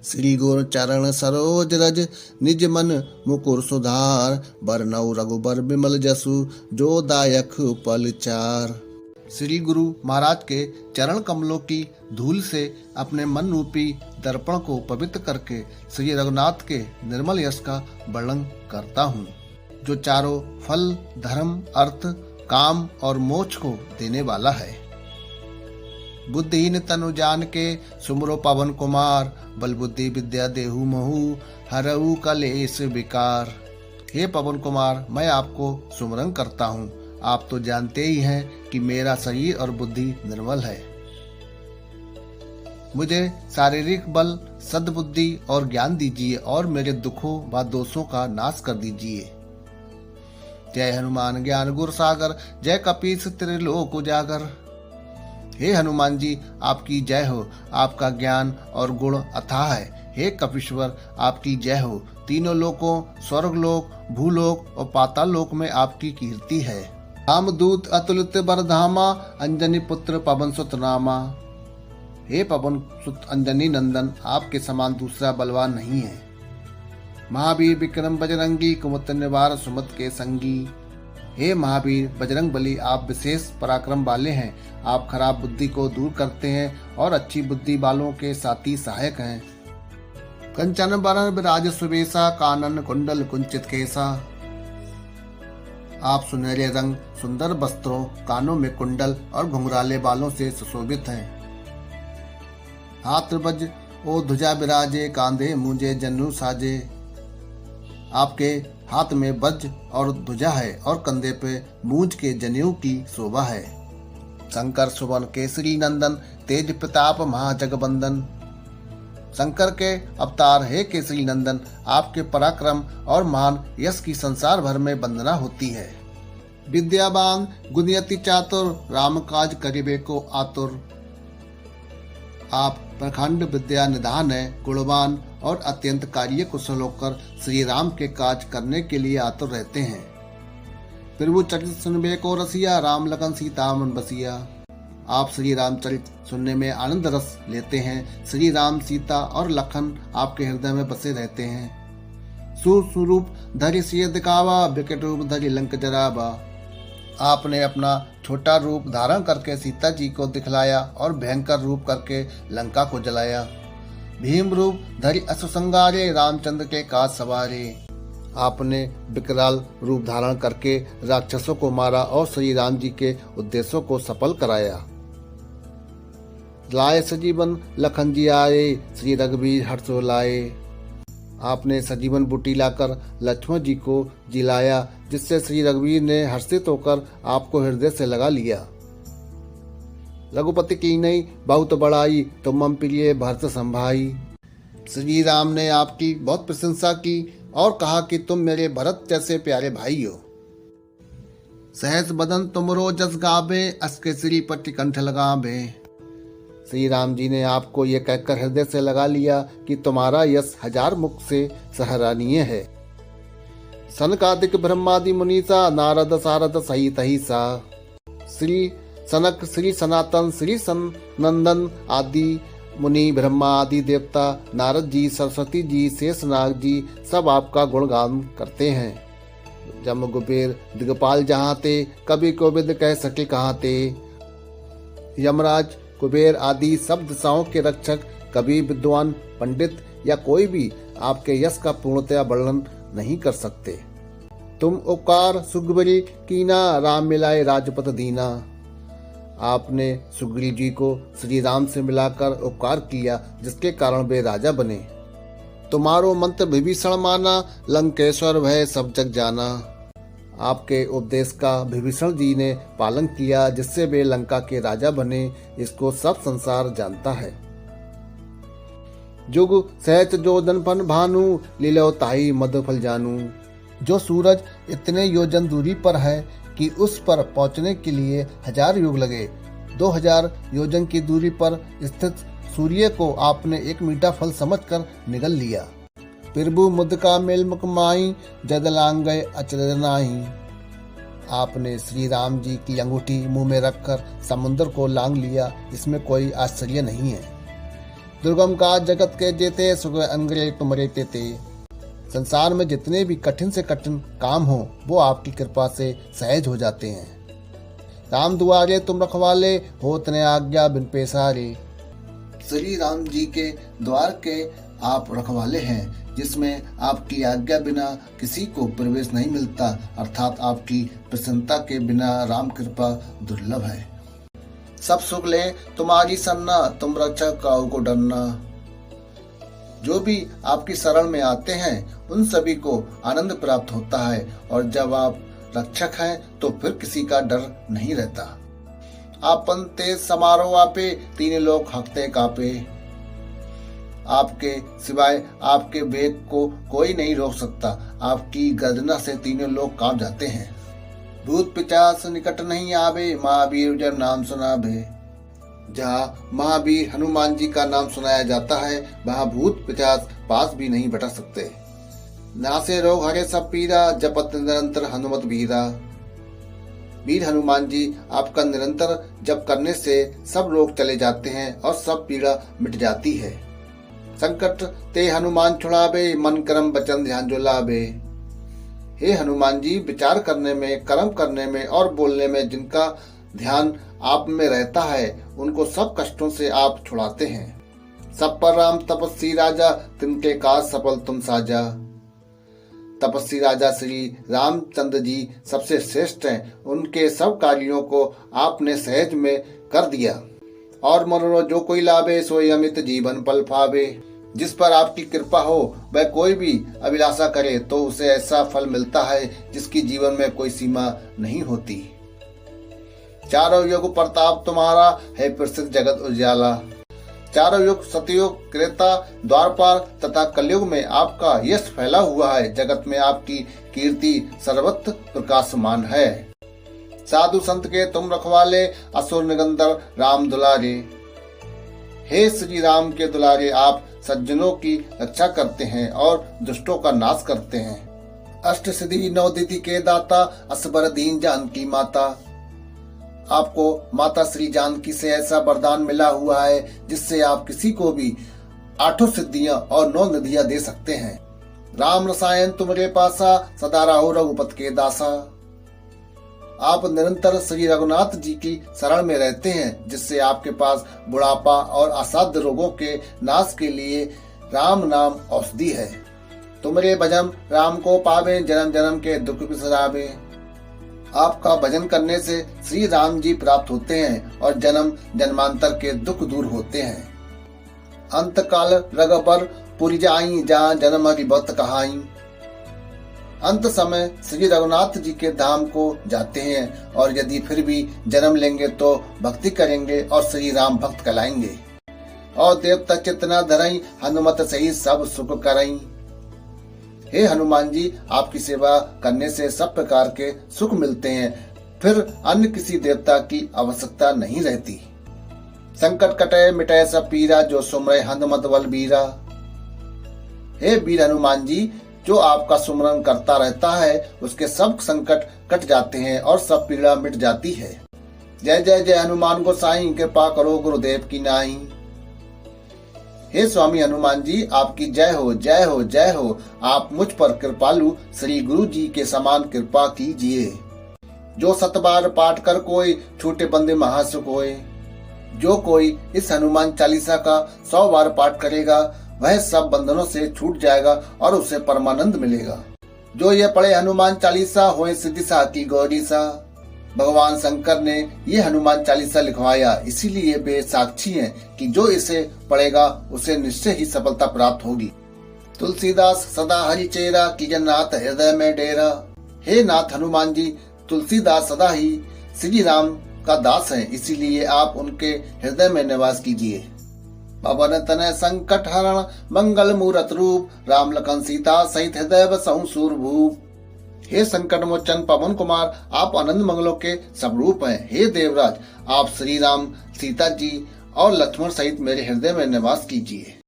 श्री गुर चरण सरोज रज निज मन मुकुर सुधार। बरनऊ रघुबर बिमल जसु जो दायक पल चार। श्री गुरु महाराज के चरण कमलों की धूल से अपने मन रूपी दर्पण को पवित्र करके श्री रघुनाथ के निर्मल यश का वर्णन करता हूँ, जो चारों फल, धर्म, अर्थ, काम और मोक्ष को देने वाला है। बुद्धिहीन तनु जान के सुमरो पवन कुमार। बल बुद्धि विद्या देहु महु हरऊ कलेश विकार। हे पवन कुमार, मैं आपको सुमरन करता हूँ। आप तो जानते ही हैं कि मेरा शरीर और बुद्धि निर्मल है। मुझे शारीरिक बल, सद्बुद्धि और ज्ञान दीजिए और मेरे दुखों व दोषों का नाश कर दीजिए। जय हनुमान ज्ञान गुर सागर, जय कपीस त्रिलोक उजागर। हे हनुमान जी, आपकी जय हो। आपका ज्ञान और गुण अथाह है। हे कपीश्वर, आपकी जय हो। तीनों लोकों, स्वर्गलोक, भूलोक और पाताल लोक में आपकी कीर्ति है। रामदूत अतुलित बरधामा, अंजनी पुत्र पवन सुत नामा। हे पवन सुत अंजनी नंदन, आपके समान दूसरा बलवान नहीं है। महावीर विक्रम बजरंगी, कुमत निवार सुमत के संगी। हे महावीर बजरंग बली, आप विशेष पराक्रम वाले हैं। आप खराब बुद्धि को दूर करते हैं और अच्छी बुद्धि वालों के साथी सहायक हैं। कंचन बरन विराज सुबेसा, कानन कुंडल कुंचित केसा। आप सुनहरे रंग, सुंदर वस्त्रों, कानों में कुंडल और घुंघराले बालों से सुशोभित हैं। हाथ वज ओ ध्वजा विराजे, कांधे मूंजे जन्नु साजे। आपके हाथ में वज्र और ध्वजा है और कंधे पे मूंज के जनेऊ की शोभा है। शंकर सुवन केसरी नंदन, तेज प्रताप महाजगबंदन। शंकर के अवतार हे केसरी नंदन, आपके पराक्रम और महान यश की संसार भर में वंदना होती है। विद्यावान गुणयति चातुर, राम काज करिबे को आतुर। आप प्रखंड विद्या निधान है, गुणवान और अत्यंत कार्य कुशल होकर श्री राम के काज करने के लिए आतुर रहते हैं। प्रभु चरित सुनबे को रसिया, राम लखन सीता मन बसिया। आप श्री रामचरित सुनने में आनंद रस लेते हैं। श्री राम, सीता और लखन आपके हृदय में बसे रहते हैं। स्वरूप धरि सिय दिखावा, विकट रूप धरि लंक जरावा। आपने अपना छोटा रूप धारण करके सीता जी को दिखलाया और भयंकर रूप करके लंका को जलाया। भीम रूप धरि असुर संगारे, रामचंद्र के काज सवारे। आपने विकराल रूप धारण करके राक्षसों को मारा और श्री राम जी के उद्देश्यों को सफल कराया। लाए सजीवन लखन जी आए, श्री रघुवीर हर्षो लाए। आपने सजीवन बूटी लाकर लक्ष्मण जी को जिलाया, जिससे श्री रघुवीर ने हर्षित होकर आपको हृदय से लगा लिया। रघुपति की नहीं बहुत बड़ाई, तुम मम प्रिय भरत संभाई। श्री राम ने आपकी बहुत प्रशंसा की और कहा कि तुम मेरे भरत जैसे प्यारे भाई हो। सहस बदन तुमरो जस गावे, अस केसरी पट्टी कंठ लगावे। श्री राम जी ने आपको ये कहकर हृदय से लगा लिया कि तुम्हारा यश हजार मुख से सराहनीय है। सनकादिक ब्रह्मादि मुनीसा, नारद सारद सहित सा। श्री सनक, श्री सनातन, श्री सनंदन आदि मुनि, ब्रह्मा आदि देवता, नारद जी, सरस्वती जी, शेषनाग जी सब आपका गुणगान करते हैं। जम कुबेर दिगपाल जहाँ ते, कभी कोविद कह सके कहाँ ते। यमराज, कुबेर आदि सब दिशाओं के रक्षक, कभी विद्वान, पंडित या कोई भी आपके यश का पूर्णतया वर्णन नहीं कर सकते। तुम उपकार सुग्रीव कीना, राम मिलाए राजपथ दीना। आपने सुग्रीव जी को श्री राम से मिलाकर उपकार किया, जिसके कारण वे राजा बने। तुम्हारो मंत्र विभीषण माना, लंकेश्वर भय सब जग जाना। आपके उपदेश का विभीषण जी ने पालन किया, जिससे वे लंका के राजा बने। इसको सब संसार जानता है। जुग सहज जोजन फन भानु, लीलो ताई मद फल जानू। जो सूरज इतने योजन दूरी पर है कि उस पर पहुंचने के लिए 1000 युग लगे, 2000 योजन की दूरी पर स्थित सूर्य को आपने एक मीठा फल समझकर निगल लिया। प्रभु मुद का मेल मुकमाई, जद लांग गए अचरज नाही। आपने श्री राम जी की अंगूठी मुंह में रखकर समुद्र को लांग लिया, इसमें कोई आश्चर्य नहीं है। दुर्गम का जगत के जेते, सुख अंग्रे तुमरे तेते। संसार में जितने भी कठिन से कठिन काम हो वो आपकी कृपा से सहज हो जाते हैं। राम दुआरे तुम रखवाले, होत न आज्ञा बिन पेशारे। श्री राम जी के द्वार के आप रखवाले हैं, जिसमें आपकी आज्ञा बिना किसी को प्रवेश नहीं मिलता, अर्थात आपकी प्रसन्नता के बिना राम कृपा दुर्लभ है। सब सुख ले तुम्हारी सन्ना, तुम रक्षक काहू को डरना। जो भी आपकी शरण में आते हैं उन सभी को आनंद प्राप्त होता है, और जब आप रक्षक हैं तो फिर किसी का डर नहीं रहता। आपन तेज समारोह आपे, तीन लोग हकते कापे। आपके सिवाय आपके वेग को कोई नहीं रोक सकता, आपकी गर्जना से तीनों लोग कांप जाते हैं। भूत पिशाच निकट नहीं आवे, महावीर जब नाम सुनावे। जहाँ महावीर हनुमान जी का नाम सुनाया जाता है वहाँ भूत पिशाच पास भी नहीं बटक सकते। नासे रोग हरे सब पीरा, जपत निरंतर हनुमत वीरा। वीर हनुमान जी आपका निरंतर जप करने से सब रोग चले जाते हैं और सब पीड़ा मिट जाती है। संकट ते हनुमान छुड़ावे, मन कर्म वचन ध्यान जो लावे। हे हनुमान जी, विचार करने में, कर्म करने में और बोलने में जिनका ध्यान आप में रहता है उनको सब कष्टों से आप छुड़ाते हैं। सब पर राम तपस्वी राजा, तिनके काज सफल तुम साजा। तपस्वी राजा श्री रामचंद्र जी सबसे श्रेष्ठ हैं, उनके सब कार्यों को आपने सहज में कर दिया। और मनोरो जो कोई लाभे, सोई अमित जीवन पल पावे। जिस पर आपकी कृपा हो वह कोई भी अभिलाषा करे तो उसे ऐसा फल मिलता है जिसकी जीवन में कोई सीमा नहीं होती। चारों युग प्रताप तुम्हारा, है प्रसिद्ध जगत उजाला। चारों युग सतयुग, त्रेता, द्वापर तथा कलयुग में आपका यश फैला हुआ है। जगत में आपकी कीर्ति सर्वत्र प्रकाशमान है। साधु संत के तुम रखवाले, असुर निगंधर राम दुलारे। हे श्री राम के दुलारे, आप सज्जनों की रक्षा करते हैं और दुष्टों का नाश करते हैं। अष्ट सिद्धि नौ निधि के दाता, असबर दीन जानकी माता। आपको माता श्री जानकी से ऐसा वरदान मिला हुआ है जिससे आप किसी को भी आठों सिद्धियां और 9 निधियां दे सकते हैं। राम रसायन तुम्हारे पासा, सदा रहो रघुपति के दासा। आप निरंतर श्री रघुनाथ जी की शरण में रहते हैं, जिससे आपके पास बुढ़ापा और असाध्य रोगों के नाश के लिए राम नाम औषधि है। तुम्हारे भजन राम को पावे, जन्म जन्म के दुख बिसरावे। आपका भजन करने से श्री राम जी प्राप्त होते हैं और जन्म जन्मांतर के दुख दूर होते हैं। अंत काल रघुबर पुरी जाई, जहाँ जन्म हरि भक्त कहाई। अंत समय श्री रघुनाथ जी के धाम को जाते हैं और यदि फिर भी जन्म लेंगे तो भक्ति करेंगे और श्री राम भक्त कहलाएंगे। और देवता चितना धरई, हनुमत सही सब सुख करई। हे हनुमान जी, आपकी सेवा करने से सब प्रकार के सुख मिलते हैं, फिर अन्य किसी देवता की आवश्यकता नहीं रहती। संकट कटे मिटे सब पीरा, जो सुमरे हनुमत बलबीरा। हे वीर हनुमान जी, जो आपका सुमरन करता रहता है उसके सब संकट कट जाते हैं और सब पीड़ा मिट जाती है। जय जय जय हनुमान गोसाई, कृपा करो गुरुदेव की नाई। हे स्वामी हनुमान जी, आपकी जय हो जय हो जय हो। आप मुझ पर कृपालु श्री गुरु जी के समान कृपा कीजिए। जो 7 बार पाठ कर कोई, छूटे बंदे महासुख होए। जो कोई इस हनुमान चालीसा का 100 बार पाठ करेगा वह सब बंधनों से छूट जाएगा और उसे परमानंद मिलेगा। जो ये पढ़े हनुमान चालीसा, होए सिद्धि सा की गौरी सा। भगवान शंकर ने ये हनुमान चालीसा लिखवाया, इसीलिए वे साक्षी हैं कि जो इसे पढ़ेगा उसे निश्चय ही सफलता प्राप्त होगी। तुलसीदास सदा हरि चेरा, कीजन नाथ हृदय में डेरा। हे नाथ हनुमान जी, तुलसीदास सदा ही श्री राम का दास है, इसीलिए आप उनके हृदय में निवास कीजिए। पवन तनय संकट हरण, मंगल मूरत रूप। राम लखन सीता सहित हृदय बसहु सूरभूप। हे संकट मोचन पवन कुमार, आप आनंद मंगलों के स्वरूप हैं। हे देवराज, आप श्री राम, सीता जी और लक्ष्मण सहित मेरे हृदय में निवास कीजिए।